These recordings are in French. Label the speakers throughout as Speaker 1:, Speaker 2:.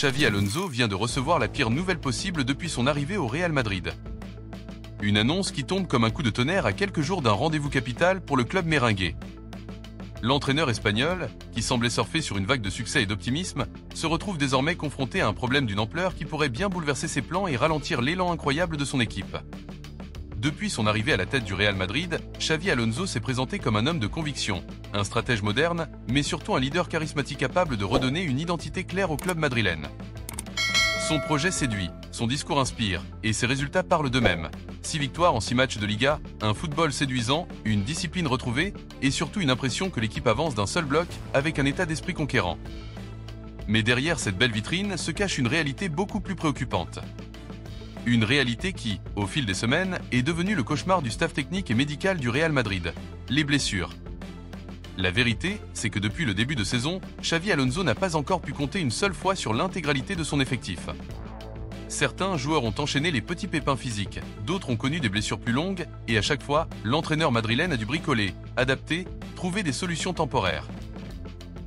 Speaker 1: Xavi Alonso vient de recevoir la pire nouvelle possible depuis son arrivée au Real Madrid. Une annonce qui tombe comme un coup de tonnerre à quelques jours d'un rendez-vous capital pour le club merengue. L'entraîneur espagnol, qui semblait surfer sur une vague de succès et d'optimisme, se retrouve désormais confronté à un problème d'une ampleur qui pourrait bien bouleverser ses plans et ralentir l'élan incroyable de son équipe. Depuis son arrivée à la tête du Real Madrid, Xavi Alonso s'est présenté comme un homme de conviction, un stratège moderne, mais surtout un leader charismatique capable de redonner une identité claire au club madrilène. Son projet séduit, son discours inspire, et ses résultats parlent d'eux-mêmes. 6 victoires en 6 matchs de Liga, un football séduisant, une discipline retrouvée, et surtout une impression que l'équipe avance d'un seul bloc, avec un état d'esprit conquérant. Mais derrière cette belle vitrine se cache une réalité beaucoup plus préoccupante. Une réalité qui, au fil des semaines, est devenue le cauchemar du staff technique et médical du Real Madrid, les blessures. La vérité, c'est que depuis le début de saison, Xavi Alonso n'a pas encore pu compter une seule fois sur l'intégralité de son effectif. Certains joueurs ont enchaîné les petits pépins physiques, d'autres ont connu des blessures plus longues, et à chaque fois, l'entraîneur madrilène a dû bricoler, adapter, trouver des solutions temporaires.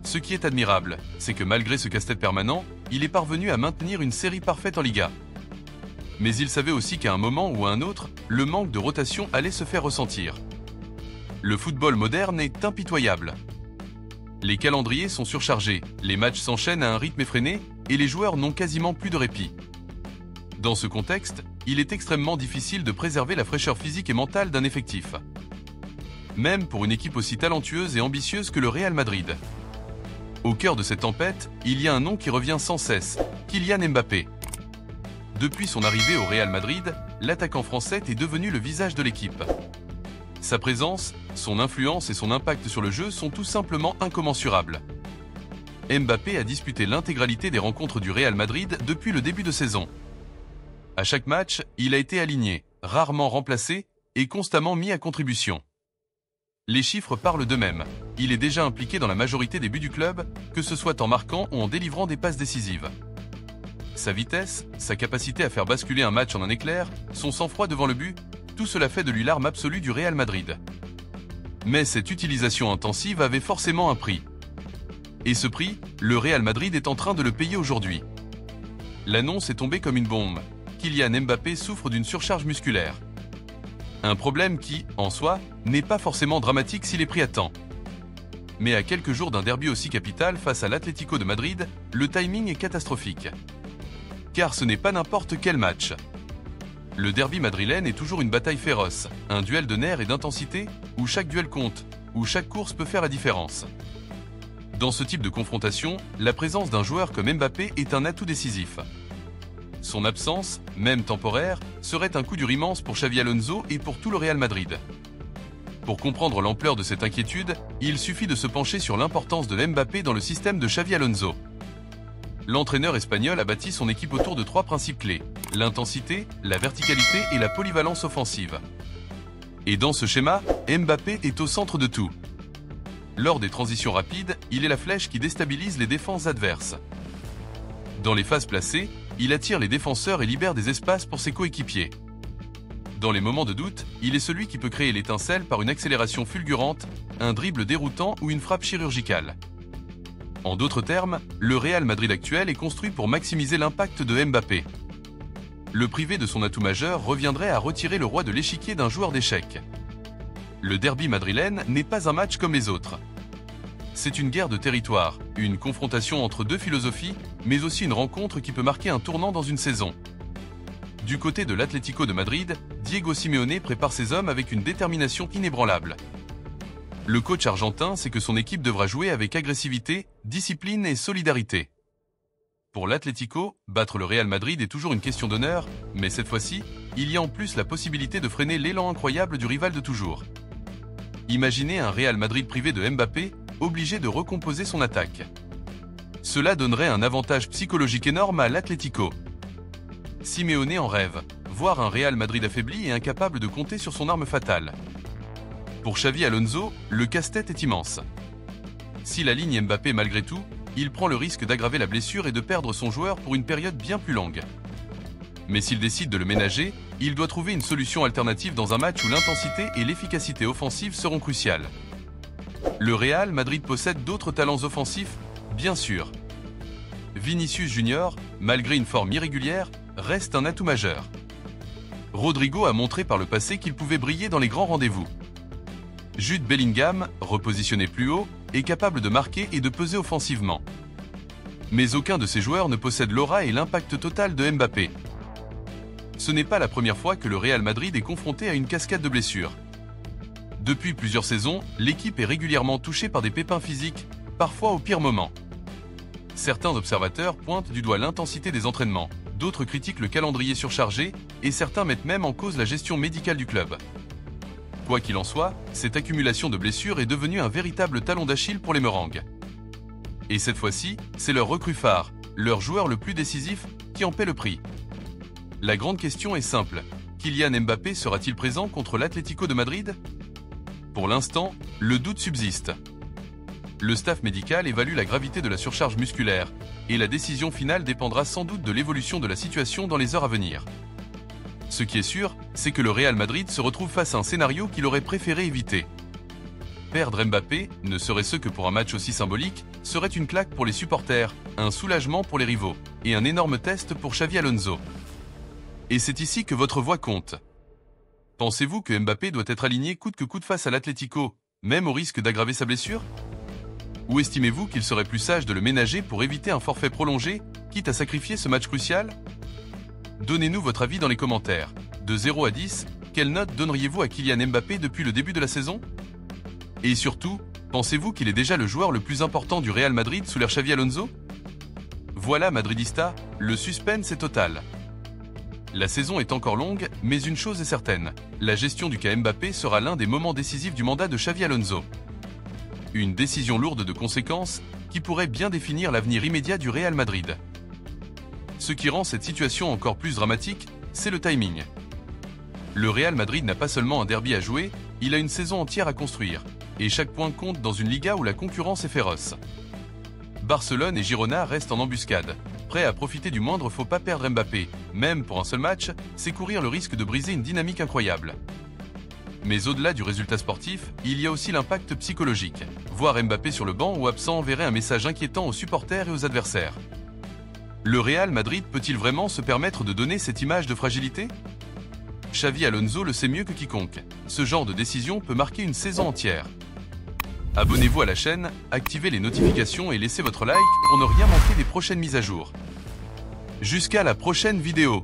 Speaker 1: Ce qui est admirable, c'est que malgré ce casse-tête permanent, il est parvenu à maintenir une série parfaite en Liga. Mais il savait aussi qu'à un moment ou à un autre, le manque de rotation allait se faire ressentir. Le football moderne est impitoyable. Les calendriers sont surchargés, les matchs s'enchaînent à un rythme effréné et les joueurs n'ont quasiment plus de répit. Dans ce contexte, il est extrêmement difficile de préserver la fraîcheur physique et mentale d'un effectif. Même pour une équipe aussi talentueuse et ambitieuse que le Real Madrid. Au cœur de cette tempête, il y a un nom qui revient sans cesse, Kylian Mbappé. Depuis son arrivée au Real Madrid, l'attaquant français est devenu le visage de l'équipe. Sa présence, son influence et son impact sur le jeu sont tout simplement incommensurables. Mbappé a disputé l'intégralité des rencontres du Real Madrid depuis le début de saison. À chaque match, il a été aligné, rarement remplacé et constamment mis à contribution. Les chiffres parlent d'eux-mêmes. Il est déjà impliqué dans la majorité des buts du club, que ce soit en marquant ou en délivrant des passes décisives. Sa vitesse, sa capacité à faire basculer un match en un éclair, son sang-froid devant le but, tout cela fait de lui l'arme absolue du Real Madrid. Mais cette utilisation intensive avait forcément un prix. Et ce prix, le Real Madrid est en train de le payer aujourd'hui. L'annonce est tombée comme une bombe. Kylian Mbappé souffre d'une surcharge musculaire. Un problème qui, en soi, n'est pas forcément dramatique s'il est pris à temps. Mais à quelques jours d'un derby aussi capital face à l'Atlético de Madrid, le timing est catastrophique. Car ce n'est pas n'importe quel match. Le derby madrilène est toujours une bataille féroce, un duel de nerfs et d'intensité, où chaque duel compte, où chaque course peut faire la différence. Dans ce type de confrontation, la présence d'un joueur comme Mbappé est un atout décisif. Son absence, même temporaire, serait un coup dur immense pour Xavi Alonso et pour tout le Real Madrid. Pour comprendre l'ampleur de cette inquiétude, il suffit de se pencher sur l'importance de Mbappé dans le système de Xavi Alonso. L'entraîneur espagnol a bâti son équipe autour de 3 principes clés, l'intensité, la verticalité et la polyvalence offensive. Et dans ce schéma, Mbappé est au centre de tout. Lors des transitions rapides, il est la flèche qui déstabilise les défenses adverses. Dans les phases placées, il attire les défenseurs et libère des espaces pour ses coéquipiers. Dans les moments de doute, il est celui qui peut créer l'étincelle par une accélération fulgurante, un dribble déroutant ou une frappe chirurgicale. En d'autres termes, le Real Madrid actuel est construit pour maximiser l'impact de Mbappé. Le priver de son atout majeur reviendrait à retirer le roi de l'échiquier d'un joueur d'échecs. Le derby madrilène n'est pas un match comme les autres. C'est une guerre de territoire, une confrontation entre 2 philosophies, mais aussi une rencontre qui peut marquer un tournant dans une saison. Du côté de l'Atlético de Madrid, Diego Simeone prépare ses hommes avec une détermination inébranlable. Le coach argentin sait que son équipe devra jouer avec agressivité, discipline et solidarité. Pour l'Atlético, battre le Real Madrid est toujours une question d'honneur, mais cette fois-ci, il y a en plus la possibilité de freiner l'élan incroyable du rival de toujours. Imaginez un Real Madrid privé de Mbappé, obligé de recomposer son attaque. Cela donnerait un avantage psychologique énorme à l'Atlético. Simeone en rêve, voir un Real Madrid affaibli et incapable de compter sur son arme fatale. Pour Xavi Alonso, le casse-tête est immense. S'il aligne Mbappé malgré tout, il prend le risque d'aggraver la blessure et de perdre son joueur pour une période bien plus longue. Mais s'il décide de le ménager, il doit trouver une solution alternative dans un match où l'intensité et l'efficacité offensive seront cruciales. Le Real Madrid possède d'autres talents offensifs, bien sûr. Vinicius Junior, malgré une forme irrégulière, reste un atout majeur. Rodrigo a montré par le passé qu'il pouvait briller dans les grands rendez-vous. Jude Bellingham, repositionné plus haut, est capable de marquer et de peser offensivement. Mais aucun de ces joueurs ne possède l'aura et l'impact total de Mbappé. Ce n'est pas la première fois que le Real Madrid est confronté à une cascade de blessures. Depuis plusieurs saisons, l'équipe est régulièrement touchée par des pépins physiques, parfois au pire moment. Certains observateurs pointent du doigt l'intensité des entraînements, d'autres critiquent le calendrier surchargé et certains mettent même en cause la gestion médicale du club. Quoi qu'il en soit, cette accumulation de blessures est devenue un véritable talon d'Achille pour les Merengues. Et cette fois-ci, c'est leur recrue phare, leur joueur le plus décisif, qui en paie le prix. La grande question est simple, Kylian Mbappé sera-t-il présent contre l'Atlético de Madrid? Pour l'instant, le doute subsiste. Le staff médical évalue la gravité de la surcharge musculaire, et la décision finale dépendra sans doute de l'évolution de la situation dans les heures à venir. Ce qui est sûr, c'est que le Real Madrid se retrouve face à un scénario qu'il aurait préféré éviter. Perdre Mbappé, ne serait-ce que pour un match aussi symbolique, serait une claque pour les supporters, un soulagement pour les rivaux, et un énorme test pour Xavi Alonso. Et c'est ici que votre voix compte. Pensez-vous que Mbappé doit être aligné coûte que coûte face à l'Atlético, même au risque d'aggraver sa blessure? Ou estimez-vous qu'il serait plus sage de le ménager pour éviter un forfait prolongé, quitte à sacrifier ce match crucial? Donnez-nous votre avis dans les commentaires. De 0 à 10, quelle note donneriez-vous à Kylian Mbappé depuis le début de la saison? Et surtout, pensez-vous qu'il est déjà le joueur le plus important du Real Madrid sous l'ère Xavi Alonso? Voilà Madridista, le suspense est total. La saison est encore longue, mais une chose est certaine, la gestion du cas Mbappé sera l'un des moments décisifs du mandat de Xavi Alonso. Une décision lourde de conséquences qui pourrait bien définir l'avenir immédiat du Real Madrid. Ce qui rend cette situation encore plus dramatique, c'est le timing. Le Real Madrid n'a pas seulement un derby à jouer, il a une saison entière à construire, et chaque point compte dans une Liga où la concurrence est féroce. Barcelone et Girona restent en embuscade, prêts à profiter du moindre faux pas. Perdre Mbappé, même pour un seul match, c'est courir le risque de briser une dynamique incroyable. Mais au-delà du résultat sportif, il y a aussi l'impact psychologique. Voir Mbappé sur le banc ou absent enverrait un message inquiétant aux supporters et aux adversaires. Le Real Madrid peut-il vraiment se permettre de donner cette image de fragilité? Xavi Alonso le sait mieux que quiconque. Ce genre de décision peut marquer une saison entière. Abonnez-vous à la chaîne, activez les notifications et laissez votre like pour ne rien manquer des prochaines mises à jour. Jusqu'à la prochaine vidéo.